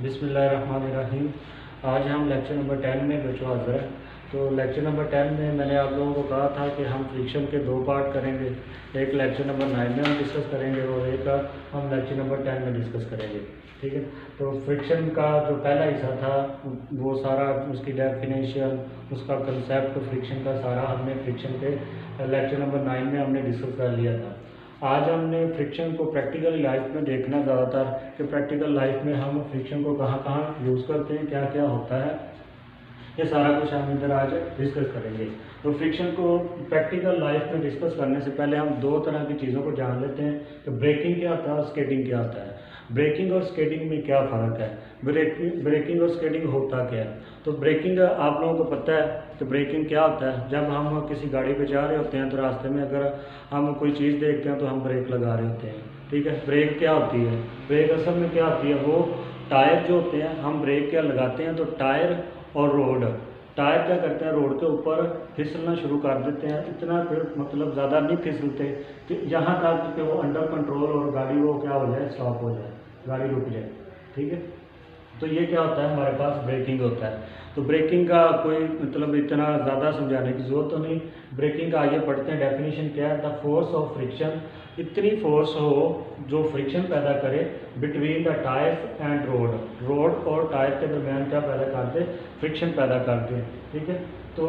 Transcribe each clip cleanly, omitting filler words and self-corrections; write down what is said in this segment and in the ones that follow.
बिस्मिल्लाहिर्रहमानिर्रहीम। आज हम लेक्चर नंबर 10 में बच्चों हाज़िर हैं। तो लेक्चर नंबर 10 में मैंने आप लोगों को कहा था कि हम फ्रिक्शन के दो पार्ट करेंगे। एक लेक्चर नंबर 9 में हम डिस्कस करेंगे और एक हम लेक्चर नंबर 10 में डिस्कस करेंगे। ठीक है। तो फ्रिक्शन का जो पहला हिस्सा था वो सारा उसकी डेफिनेशन, उसका कंसेप्ट फ्रिक्शन का सारा हमने फ्रिक्शन के लेक्चर नंबर 9 में हमने डिस्कस कर लिया था। आज हमने फ्रिक्शन को प्रैक्टिकल लाइफ में देखना ज़्यादातर कि प्रैक्टिकल लाइफ में हम फ्रिक्शन को कहाँ कहाँ यूज़ करते हैं, क्या क्या होता है, ये सारा कुछ हम इधर आज डिस्कस करेंगे। तो फ्रिक्शन को प्रैक्टिकल लाइफ में डिस्कस करने से पहले हम दो तरह की चीज़ों को जान लेते हैं कि ब्रेकिंग क्या होता है और स्केटिंग क्या होता है। ब्रेकिंग और स्केटिंग में क्या फ़र्क है, ब्रेकिंग और स्केटिंग होता क्या है। तो ब्रेकिंग आप लोगों को पता है कि ब्रेकिंग क्या होता है। जब हम किसी गाड़ी पे जा रहे होते हैं तो रास्ते में अगर हम कोई चीज़ देखते हैं तो हम ब्रेक लगा रहे होते हैं। ठीक है। ब्रेक क्या होती है, ब्रेक असल में क्या होती है, वो टायर जो होते हैं, हम ब्रेक क्या लगाते हैं तो टायर और रोड, टायर क्या करते हैं रोड के ऊपर फिसलना शुरू कर देते हैं। इतना फिर मतलब ज़्यादा नहीं फिसलते कि यहाँ तक कि वो अंडर कंट्रोल और गाड़ी वो क्या हो जाए, स्टॉप हो जाए, गाड़ी रुक जाए। ठीक है। तो ये क्या होता है, हमारे पास ब्रेकिंग होता है। तो ब्रेकिंग का कोई मतलब इतना ज़्यादा समझाने की ज़रूरत तो नहीं। ब्रेकिंग का आगे पढ़ते हैं। डेफिनेशन क्या है, द फोर्स ऑफ फ्रिक्शन, इतनी फोर्स हो जो फ्रिक्शन पैदा करे between the tyres and road, road और टायर के दरमियान क्या पैदा करते, फ्रिक्शन पैदा करते हैं। ठीक है। तो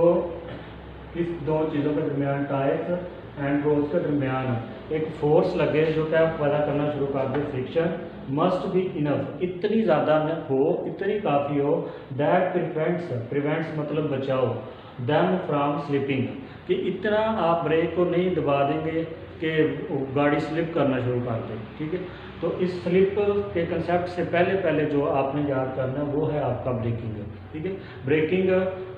इस दो चीज़ों के दरमियान, टायर्स एंड रोड्स के दरमियान एक फोर्स लगे जो क्या पैदा करना शुरू कर दे, फ्रिक्शन मस्ट बी इनफ, इतनी ज़्यादा हो, इतनी काफ़ी हो, दैट प्रिवेंट्स मतलब बचाओ, दैम फ्राम स्लिपिंग, कि इतना आप ब्रेक को नहीं दबा देंगे कि गाड़ी स्लिप करना शुरू कर दे। ठीक है। तो इस स्लिप के कंसेप्ट से पहले पहले जो आपने याद करना है वो है आपका ब्रेकिंग। ठीक है। ब्रेकिंग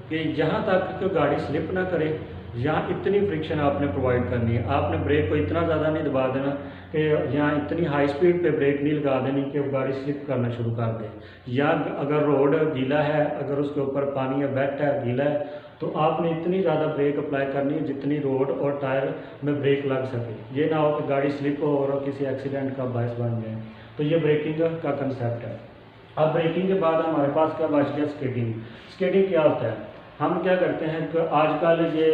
कि जहाँ तक कि गाड़ी स्लिप ना करे, यहाँ इतनी फ्रिक्शन आपने प्रोवाइड करनी है। आपने ब्रेक को इतना ज़्यादा नहीं दबा देना कि यहाँ इतनी हाई स्पीड पे ब्रेक नहीं लगा देनी कि गाड़ी स्लिप करना शुरू कर दे। या अगर रोड गीला है, अगर उसके ऊपर पानी या वेट है, गीला है, तो आपने इतनी ज़्यादा ब्रेक अप्लाई करनी है जितनी रोड और टायर में ब्रेक लग सके। ये ना हो कि गाड़ी स्लिप हो और किसी एक्सीडेंट का बायस बन जाए। तो ये ब्रेकिंग का कंसेप्ट है। अब ब्रेकिंग के बाद हमारे पास क्या बच गया, स्केटिंग। स्केटिंग क्या होता है, हम क्या करते हैं कि आजकल ये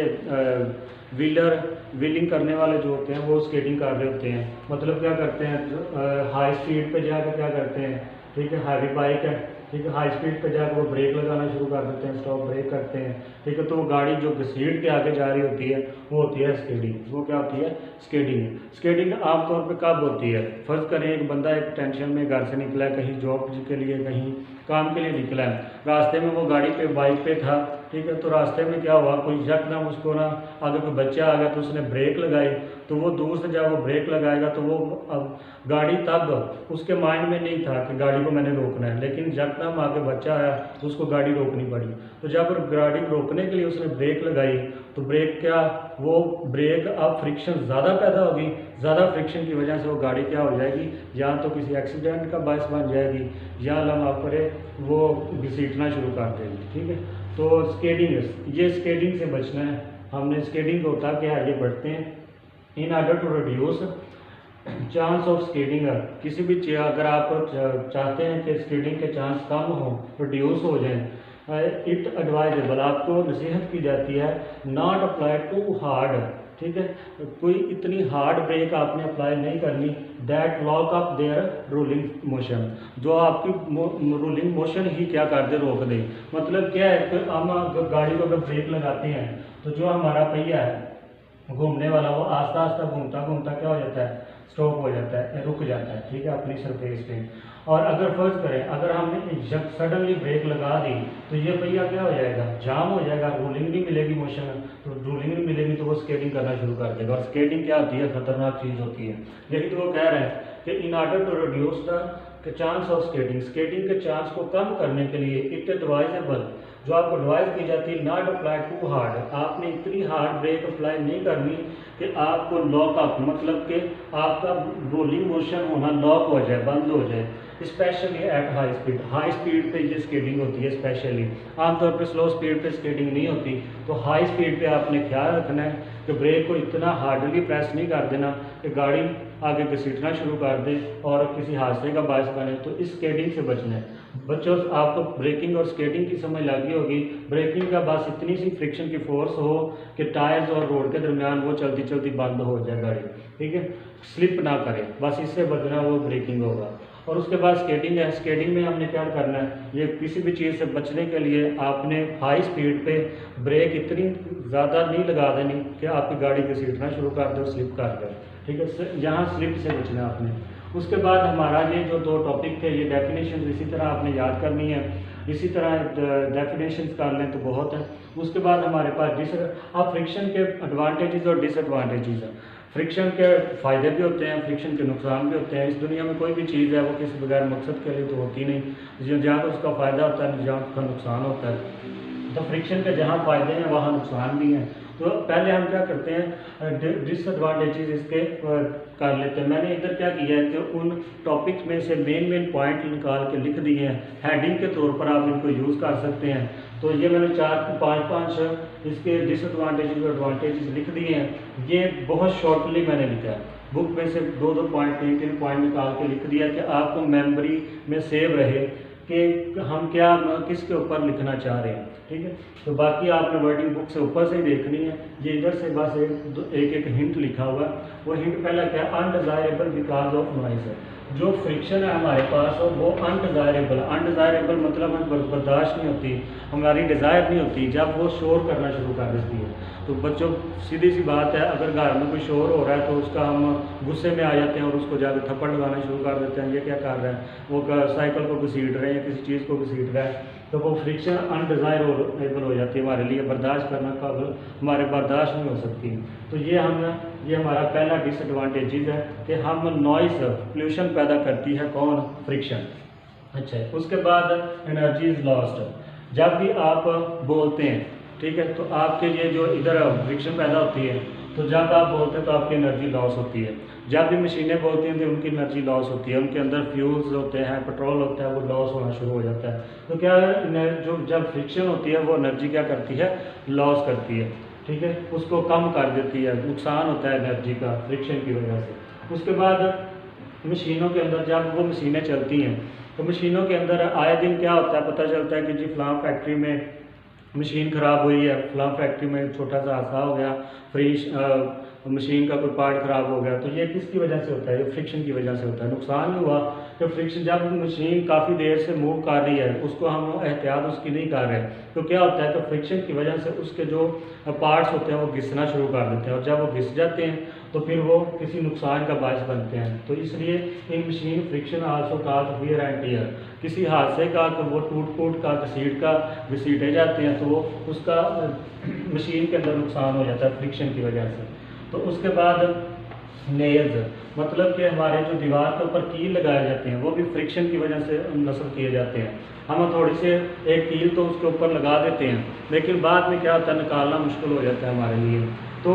व्हीलिंग करने वाले जो होते हैं वो स्केटिंग कर रहे होते हैं। मतलब क्या करते हैं, हाई स्पीड पे जाकर क्या करते हैं, ठीक है, हैवी बाइक है, ठीक है, हाई स्पीड पे जाकर वो ब्रेक लगाना शुरू कर देते हैं, स्टॉप ब्रेक करते हैं। ठीक है। तो वो गाड़ी जो घसीट के आगे जा रही होती है वो होती है स्केटिंग। वो क्या होती है, स्केटिंग। स्केटिंग आमतौर पे कब होती है, फर्ज करें एक बंदा एक टेंशन में घर से निकला है, कहीं जॉब के लिए, कहीं काम के लिए निकला है, रास्ते में वो गाड़ी पे बाइक पे था। ठीक है। तो रास्ते में क्या हुआ, कोई यकदम उसको ना आगे कोई बच्चा आ गया तो उसने ब्रेक लगाई। तो वो दूर से जब वो ब्रेक लगाएगा तो वो अब गाड़ी तब उसके माइंड में नहीं था कि गाड़ी को मैंने रोकना है, लेकिन यकदम आगे बच्चा आया तो उसको गाड़ी रोकनी पड़ी। तो जब गाड़ी रोकने के लिए उसने ब्रेक लगाई तो ब्रेक क्या, वो ब्रेक अब फ्रिक्शन ज़्यादा पैदा होगी, ज़्यादा फ्रिक्शन की वजह से वो गाड़ी क्या हो जाएगी, या तो किसी एक्सीडेंट का बायस बन जाएगी या लम्हा परे वो घसीटना शुरू कर देगी। ठीक है। तो स्केटिंग, ये स्केटिंग से बचना है हमने। स्केटिंग होता क्या है, ये बढ़ते हैं। In order to reduce chance of skating, किसी भी चीज़ अगर आप चाहते हैं कि स्केटिंग के चांस कम हो, रिड्यूस हो जाएं, इट एडवाइजेबल, आपको नसीहत की जाती है, नॉट अप्लाई टू हार्ड। ठीक है। कोई इतनी हार्ड ब्रेक आपने अप्लाई नहीं करनी, that lock up their ruling motion, जो आपकी रूलिंग मोशन ही क्या कर दे, रोक दे। मतलब क्या है कि हम गाड़ी को अगर ब्रेक लगाते हैं तो जो हमारा पहिया है घूमने वाला वो आस्ता आस्ता घूमता घूमता क्या हो जाता है, स्टॉप हो जाता है, रुक जाता है। ठीक है, अपनी सरफेस पे। और अगर फर्ज करें अगर हमने सडनली ब्रेक लगा दी तो ये पहिया क्या हो जाएगा, जाम हो जाएगा, रोलिंग नहीं मिलेगी मोशन। तो रोलिंग नहीं मिलेगी तो वो स्केटिंग करना शुरू कर देगा। और स्केटिंग क्या होती है, खतरनाक चीज़ होती है। लेकिन तो वो कह रहे हैं कि in order to reduce the chance of skating, skating के चांस को कम करने के लिए इट एडवाइजेबल, जो आपको एडवाइस की जाती है, नॉट अप्लाई टू हार्ड, आपने इतनी हार्ड ब्रेक अप्लाई नहीं करनी कि आपको लॉक अप, मतलब कि आपका रोलिंग मोशन होना लॉक हो जाए, बंद हो जाए। स्पेशली एट हाई स्पीड पे ये स्केटिंग होती है स्पेशली। आमतौर पे स्लो स्पीड पे स्केटिंग नहीं होती। तो हाई स्पीड पे आपने ख्याल रखना है कि ब्रेक को इतना हार्डली प्रेस नहीं कर देना कि गाड़ी आगे घसीटना शुरू कर दे और किसी हादसे का बायस बने। तो इस स्केटिंग से बचना है। बच्चों, आपको ब्रेकिंग और स्केटिंग की समझ लगी होगी। ब्रेकिंग का बस इतनी सी फ्रिक्शन की फोर्स हो कि टायर्स और रोड के दरमियान वो चलती चलती बंद हो जाए गाड़ी, ठीक है, स्लिप ना करे, बस इससे बचना, वो ब्रेकिंग होगा। और उसके बाद स्केटिंग है। स्केटिंग में हमने क्या करना है, ये किसी भी चीज़ से बचने के लिए आपने हाई स्पीड पे ब्रेक इतनी ज़्यादा नहीं लगा देनी कि आपकी गाड़ी घसीटना शुरू कर दे, स्लिप कर दे, ठीक है, यहाँ स्लिप से बचना है आपने। उसके बाद हमारा ये जो 2 टॉपिक थे, ये डेफिनेशन इसी तरह आपने याद करनी है। इसी तरह डेफिनेशन कर लें तो बहुत है। उसके बाद हमारे पास अब फ्रिक्शन के एडवांटेजेस और डिसएडवांटेजेस हैं। फ्रिक्शन के फ़ायदे भी होते हैं, फ्रिक्शन के नुकसान भी होते हैं। इस दुनिया में कोई भी चीज़ है वो किसी बगैर मकसद के लिए तो होती नहीं। जहाँ तो उसका फ़ायदा होता है, जहाँ उसका नुकसान होता है। तो फ्रिक्शन के जहाँ फ़ायदे हैं वहाँ नुकसान भी हैं। तो पहले हम क्या करते हैं, डिसएडवांटेजेस इसके कर लेते हैं। मैंने इधर क्या किया है कि उन टॉपिक्स में से मेन पॉइंट निकाल के लिख दिए हैं। हेडिंग के तौर पर आप इनको यूज़ कर सकते हैं। तो ये मैंने 4-5 इसके डिसएडवांटेजेस और एडवांटेजेस लिख दिए हैं। ये बहुत शॉर्टली मैंने लिखा है। बुक में से 2-2 पॉइंट, 3-3 पॉइंट निकाल के लिख दिया कि आपको मेमोरी में सेव रहे कि हम क्या किसके ऊपर लिखना चाह रहे हैं, ठीक है। तो बाकी आपने वर्डिंग बुक से ऊपर से ही देखनी है। ये इधर से बस एक हिंट लिखा हुआ है। वो हिंट पहला क्या है, अनडिज़ायरेबल बिकॉज ऑफ नॉइस है। जो फ्रिक्शन है हमारे पास वो अनडिज़ायरेबल मतलब हम बर्दाश्त नहीं होती, हमारी डिज़ायर नहीं होती जब वो शोर करना शुरू कर देती है। तो बच्चों, सीधी सी बात है, अगर घर में कोई शोर हो रहा है तो उसका हम गुस्से में आ जाते हैं और उसको जाकर थप्पड़ लगाना शुरू कर देते हैं, ये क्या कर रहा है, वो साइकिल को घसीट रहे हैं या किसी चीज़ को घसीट रहा है। तो वो फ्रिक्शन अनडिज़ायरेबल हो जाती है हमारे लिए, बर्दाश्त करना हमारे बर्दाश्त नहीं हो सकती। तो ये हमारा पहला डिसएडवांटेजेस है कि हम नॉइस पोल्यूशन पैदा करती है कौन, फ्रिक्शन। अच्छा है। उसके बाद एनर्जी इज़ लॉस्ट। जब भी आप बोलते हैं, ठीक है, तो आपके लिए जो इधर फ्रिक्शन पैदा होती है, तो जब आप बोलते हैं तो आपकी एनर्जी लॉस होती है। जब भी मशीनें बोलती हैं तो उनकी एनर्जी लॉस होती है, उनके अंदर फ्यूल्स होते हैं, पेट्रोल होता है, वो लॉस होना शुरू हो जाता है। तो क्या है, जो जब फ्रिक्शन होती है वो एनर्जी क्या करती है, लॉस करती है, ठीक है, उसको कम कर देती है, नुकसान होता है एनर्जी का फ्रिक्शन की वजह से। उसके बाद मशीनों के अंदर जब वो मशीनें चलती हैं तो मशीनों के अंदर आए दिन क्या होता है, पता चलता है कि जी फलां फैक्ट्री में मशीन ख़राब हुई है, फलां फैक्ट्री में छोटा सा हादसा हो गया, मशीन का कोई पार्ट ख़राब हो गया। तो ये किसकी वजह से होता है, ये फ्रिक्शन की वजह से होता है। नुकसान नहीं हुआ कि फ्रिक्शन, जब मशीन काफ़ी देर से मूव कर रही है, उसको हम एहतियात उसकी नहीं कर रहे, तो क्या होता है कि फ्रिक्शन की वजह से उसके जो पार्ट्स होते हैं वो घिसना शुरू कर देते हैं, और जब वो घिस जाते हैं तो फिर वो किसी नुकसान का बायस बनते हैं। तो इसलिए in machine friction also cause wear and tear, किसी हादसे का तो वो टूट का घसीटे जाते हैं, तो वो उसका मशीन के अंदर नुकसान हो जाता है फ्रिक्शन की वजह से। तो उसके बाद नेल्स, मतलब कि हमारे जो दीवार के ऊपर कील लगाए जाते हैं वो भी फ्रिक्शन की वजह से नस्ल किए जाते हैं। हम थोड़ी से एक कील तो उसके ऊपर लगा देते हैं, लेकिन बाद में क्या होता है, निकालना मुश्किल हो जाता है हमारे लिए। तो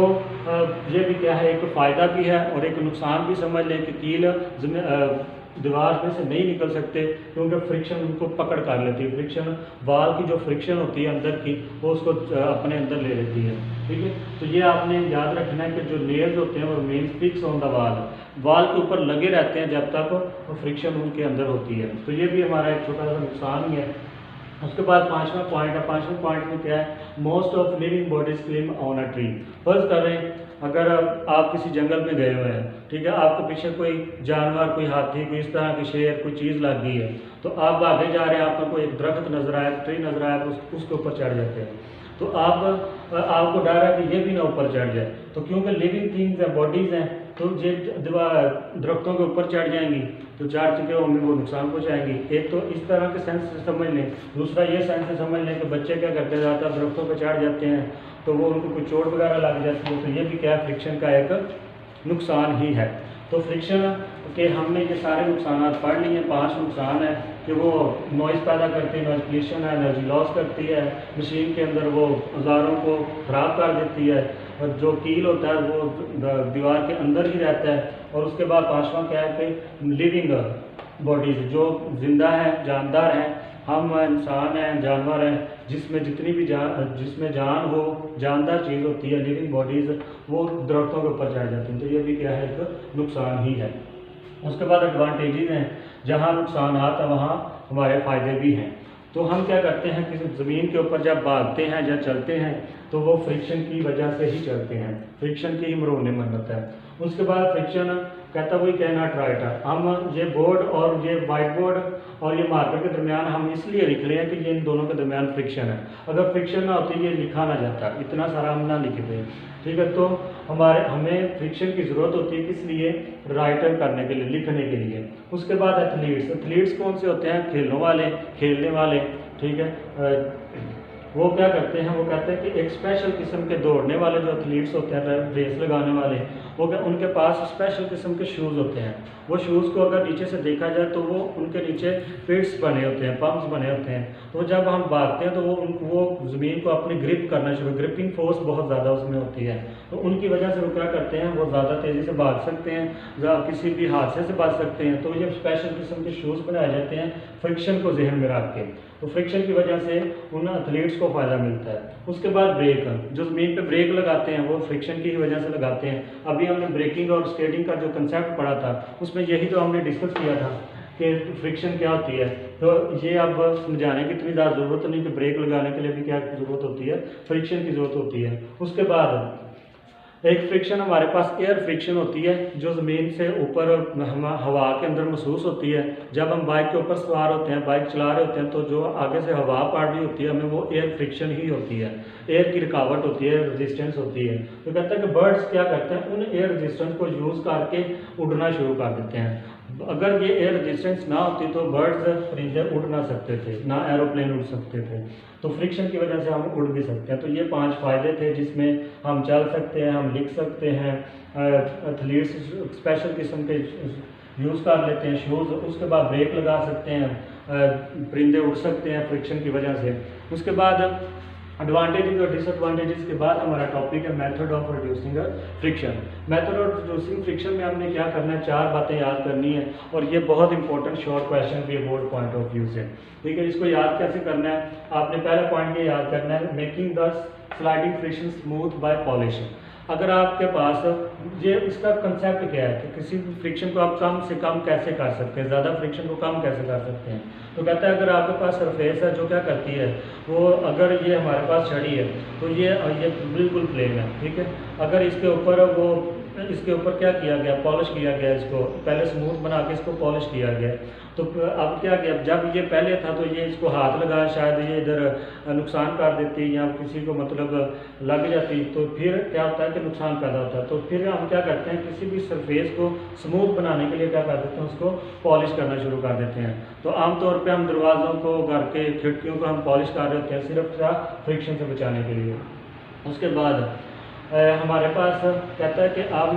ये भी क्या है, एक फ़ायदा भी है और एक नुकसान भी समझ लें कि कील दीवार में से नहीं निकल सकते क्योंकि फ्रिक्शन उनको पकड़ कर लेती है। फ्रिक्शन वाल की जो फ्रिक्शन होती है अंदर की, वो उसको अपने अंदर ले लेती है, ठीक है। तो ये आपने याद रखना है कि जो लेयर्स होते हैं वो मेन फिक्स ऑन द वाल के ऊपर लगे रहते हैं जब तक वो फ्रिक्शन उनके अंदर होती है। तो ये भी हमारा एक छोटा सा नुकसान ही है। उसके बाद 5वां पॉइंट है। 5वें पॉइंट में क्या है, most of living bodies climb on a tree. फर्ज कर रहे हैं अगर आप किसी जंगल में गए हुए हैं, ठीक है, आपके पीछे कोई जानवर, कोई हाथी, कोई इस तरह की शेर, कोई चीज़ लग गई है, तो आप आगे जा रहे हैं, आपको कोई एक दरख्त नजर आया, ट्री नजर आया, तो उसके ऊपर चढ़ जाते हैं। तो आपको डर है कि ये भी ना ऊपर चढ़ जाए, तो क्योंकि लिविंग थिंग्स हैं, बॉडीज़ हैं, तो ये दरख्तों के ऊपर चढ़ जाएंगी, तो चढ़ चुके होंगे वो नुकसान पहुँचाएंगी। एक तो इस तरह के सेंस से समझ लें, दूसरा ये सेंस से समझ लें कि बच्चे क्या करते ज़्यादातर दरख्तों पर चढ़ जाते हैं तो वो उनको कोई चोट वगैरह लग जाती है, तो ये भी क्या है, फ्रिक्शन का एक नुकसान ही है। तो फ्रिक्शन के हमने ये सारे नुकसान पढ़ लिए। 5 नुकसान है कि वो नॉइज़ पैदा करती है, नॉइज़ पोल्यूशन है, एनर्जी लॉस करती है, मशीन के अंदर वो औजारों को ख़राब कर देती है, और जो कील होता है वो दीवार के अंदर ही रहता है। और उसके बाद 5वां क्या है कि लिविंग बॉडीज जो जिंदा हैं, जानदार हैं, हम इंसान हैं, जानवर हैं, जिसमें जितनी भी जिसमें जान हो, जानदार चीज़ होती है, लिविंग बॉडीज़, वो दरख्तों के ऊपर चढ़ जाती हैं। तो ये भी क्या है, एक नुकसान ही है। उसके बाद एडवांटेजेस हैं, जहाँ नुकसानात है वहाँ हमारे फ़ायदे भी हैं। तो हम क्या करते हैं, किसी ज़मीन के ऊपर जब भागते हैं या चलते हैं तो वो फ्रिक्शन की वजह से ही चलते हैं, फ्रिक्शन की ही मरोने मन्नत है। उसके बाद फ्रिक्शन कहता वही कहना ट्राइट है। हम ये बोर्ड और ये वाइट बोर्ड और ये मार्कर के दरमियान हम इसलिए लिख रहे हैं कि ये इन दोनों के दरमियान फ्रिक्शन है। अगर फ्रिक्शन ना होती ये लिखा ना जाता, इतना सारा हम ना लिखते, ठीक है। तो हमें फ्रिक्शन की ज़रूरत होती है, किस लिए, राइटर करने के लिए, लिखने के लिए। उसके बाद एथलीट्स कौन से होते हैं, खेलने वाले, ठीक है। वो क्या करते हैं, वो कहते हैं कि एक स्पेशल किस्म के दौड़ने वाले जो एथलीट्स होते हैं, रेस लगाने वाले, वो क्या, उनके पास स्पेशल किस्म के शूज़ होते हैं। वो शूज़ को अगर नीचे से देखा जाए तो वो उनके नीचे पिट्स बने होते हैं, पम्प्स बने होते हैं। तो जब हम भागते हैं तो वो ज़मीन को अपनी ग्रिप करना शुरू, ग्रिपिंग फोर्स बहुत ज़्यादा उसमें होती है। तो उनकी वजह से वो क्या करते हैं, वो ज़्यादा तेज़ी से भाग सकते हैं, किसी भी हादसे से बच सकते हैं। तो ये स्पेशल किस्म के शूज़ बनाए जाते हैं फ्रिक्शन को जहन में रख के। तो फ्रिक्शन की वजह से उन एथलीट्स को फ़ायदा मिलता है। उसके बाद ब्रेक, जो ज़मीन पे ब्रेक लगाते हैं वो फ्रिक्शन की ही वजह से लगाते हैं। अभी हमने ब्रेकिंग और स्केटिंग का जो कंसेप्ट पढ़ा था उसमें यही तो हमने डिस्कस किया था कि फ्रिक्शन क्या होती है। तो ये अब समझाने की इतनी ज़्यादा ज़रूरत नहीं कि ब्रेक लगाने के लिए भी क्या ज़रूरत होती है, फ्रिक्शन की ज़रूरत होती है। उसके बाद एक फ्रिक्शन हमारे पास एयर फ्रिक्शन होती है, जो ज़मीन से ऊपर हवा के अंदर महसूस होती है। जब हम बाइक के ऊपर सवार होते हैं, बाइक चला रहे होते हैं, तो जो आगे से हवा पड़ रही होती है हमें, वो एयर फ्रिक्शन ही होती है, एयर की रुकावट होती है, रेजिस्टेंस होती है। तो कहते हैं कि बर्ड्स क्या करते हैं, उन एयर रेजिस्टेंस को यूज़ करके उड़ना शुरू कर देते हैं। अगर ये एयर रेजिस्टेंस ना होती तो बर्ड्स, परिंदे उड़ ना सकते थे, ना एरोप्लेन उड़ सकते थे। तो फ्रिक्शन की वजह से हम उड़ भी सकते हैं। तो ये 5 फ़ायदे थे, जिसमें हम चल सकते हैं, हम लिख सकते हैं, एथलीट्स स्पेशल किस्म के यूज़ कर लेते हैं शूज़। उसके बाद ब्रेक लगा सकते हैं, परिंदे उड़ सकते हैं फ्रिक्शन की वजह से। उसके बाद एडवांटेजेस और डिसएडवांटेजेस के बाद हमारा टॉपिक है method of reducing friction. Method of reducing friction में हमने क्या करना है, 4 बातें याद करनी है, और ये बहुत इंपॉर्टेंट शॉर्ट क्वेश्चन भी है बोर्ड पॉइंट ऑफ व्यू से, ठीक है। इसको याद कैसे करना है, आपने पहला पॉइंट ये याद करना है, making the sliding friction smooth by polishing. अगर आपके पास ये, इसका कंसेप्ट क्या है कि किसी भी फ्रिक्शन को आप कम से कम कैसे कर सकते हैं, ज़्यादा फ्रिक्शन को कम कैसे कर सकते हैं। तो कहता है अगर आपके पास सरफेस है जो क्या करती है, वो अगर ये हमारे पास छड़ी है तो ये बिल्कुल प्लेन है, ठीक है। अगर इसके ऊपर क्या किया गया, पॉलिश किया गया, इसको पहले स्मूथ बना के इसको पॉलिश किया गया। तो अब क्या किया, जब ये पहले था तो ये इसको हाथ लगाया, शायद ये इधर नुकसान कर देती या किसी को मतलब लग जाती, तो फिर क्या होता है कि नुकसान पैदा होता है। तो फिर हम क्या करते हैं, किसी भी सरफेस को स्मूथ बनाने के लिए क्या कर देते हैं, उसको पॉलिश करना शुरू कर देते हैं। तो आमतौर पे हम दरवाज़ों को, घर के खिड़कियों को हम पॉलिश कर रहे होते हैं, सिर्फ फ्रिक्शन से बचाने के लिए। उसके बाद हमारे पास कहता है कि आप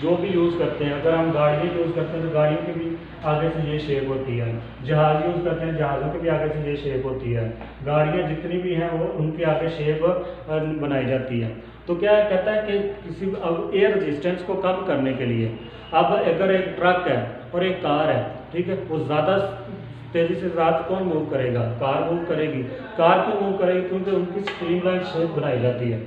जो भी यूज़ करते हैं, अगर हम गाड़ियाँ यूज़ करते हैं तो गाड़ियों की भी आगे से ये शेप होती है, जहाज़ यूज़ करते हैं जहाज़ों की भी आगे से ये शेप होती है, गाड़ियाँ जितनी भी हैं वो उनके आगे शेप बनाई जाती है। तो क्या कहता है कि किसी अब एयर रेजिस्टेंस को कम करने के लिए, अब अगर एक ट्रक है और एक कार है, ठीक है, वो ज़्यादा तेज़ी से रात कौन मूव करेगा, कार मूव करेगी। कार क्यों मूव करेगी, क्योंकि उनकी स्ट्रीमलाइन शेप बनाई जाती है,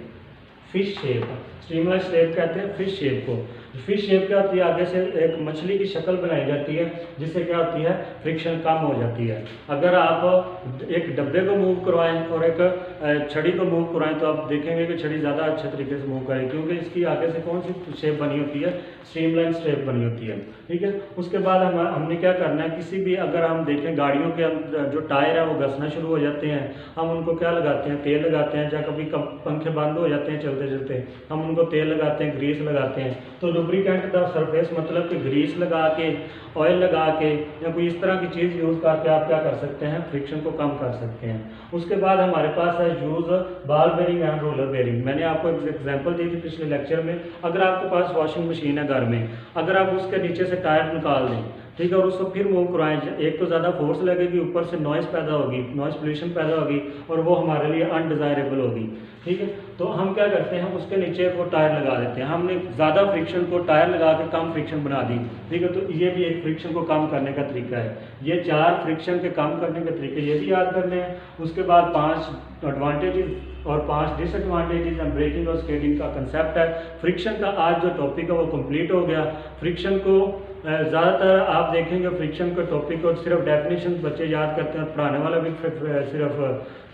फिश शेप, स्ट्रीमलाइन शेप कहते हैं फिश शेप को। फिश शेप क्या होती है, आगे से एक मछली की शक्ल बनाई जाती है, जिससे क्या होती है, फ्रिक्शन कम हो जाती है। अगर आप एक डब्बे को मूव करवाएं और एक छड़ी को मूव करवाएं तो आप देखेंगे कि छड़ी ज़्यादा अच्छे तरीके से मूव करेगी, क्योंकि इसकी आगे से कौन सी शेप बनी होती है, स्ट्रीमलाइन शेप बनी होती है, ठीक है। उसके बाद हमने क्या करना है, किसी भी अगर हम देखें गाड़ियों के अंदर जो टायर है वो घसना शुरू हो जाते हैं, हम उनको क्या लगाते हैं, तेल लगाते हैं, या कभी पंखे बंद हो जाते हैं चलते चलते, हम उनको तेल लगाते हैं, ग्रीस लगाते हैं। तो लुब्रिकेंट द सरफेस मतलब कि ग्रीस लगा के, ऑयल लगा के, या कोई इस तरह की चीज़ यूज़ करके आप क्या कर सकते हैं, फ्रिक्शन को कम कर सकते हैं। उसके बाद हमारे पास है use ball bearing and roller bearing. मैंने आपको एक एग्जांपल दी थी पिछले लेक्चर में। अगर आपके पास वॉशिंग मशीन है घर में, अगर आप उसके नीचे से टायर निकाल दें ठीक है, और उसको फिर मूव करवाएं। एक तो ज़्यादा फोर्स लगेगी, ऊपर से नॉइज़ पैदा होगी, नॉइज़ पोल्यूशन पैदा होगी, और वो हमारे लिए अनडिज़ायरेबल होगी। ठीक है, तो हम क्या करते हैं, उसके नीचे वो टायर लगा देते हैं। हमने ज़्यादा फ्रिक्शन को टायर लगा के कम फ्रिक्शन बना दी। ठीक है, तो ये भी एक फ्रिक्शन को कम करने का तरीका है। ये 4 फ्रिक्शन के कम करने के तरीके ये भी याद करने हैं। उसके बाद 5 एडवांटेजेस और 5 डिसएडवांटेजेस एंड ब्रेकिंग और स्केटिंग का कंसेप्ट है। फ्रिक्शन का आज जो टॉपिक है वो कंप्लीट हो गया। फ्रिक्शन को ज़्यादातर आप देखेंगे फ्रिक्शन का टॉपिक और सिर्फ डेफिनेशन बच्चे याद करते हैं, पढ़ाने वाला भी सिर्फ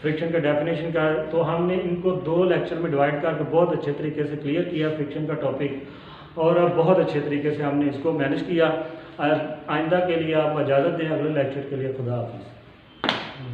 फ्रिक्शन का डेफिनेशन का। तो हमने इनको 2 लेक्चर में डिवाइड करके बहुत अच्छे तरीके से क्लियर किया फ्रिक्शन का टॉपिक, और अब बहुत अच्छे तरीके से हमने इसको मैनेज किया। आइंदा के लिए आप इजाज़त दें, अगले लेक्चर के लिए खुदा हाफिज़।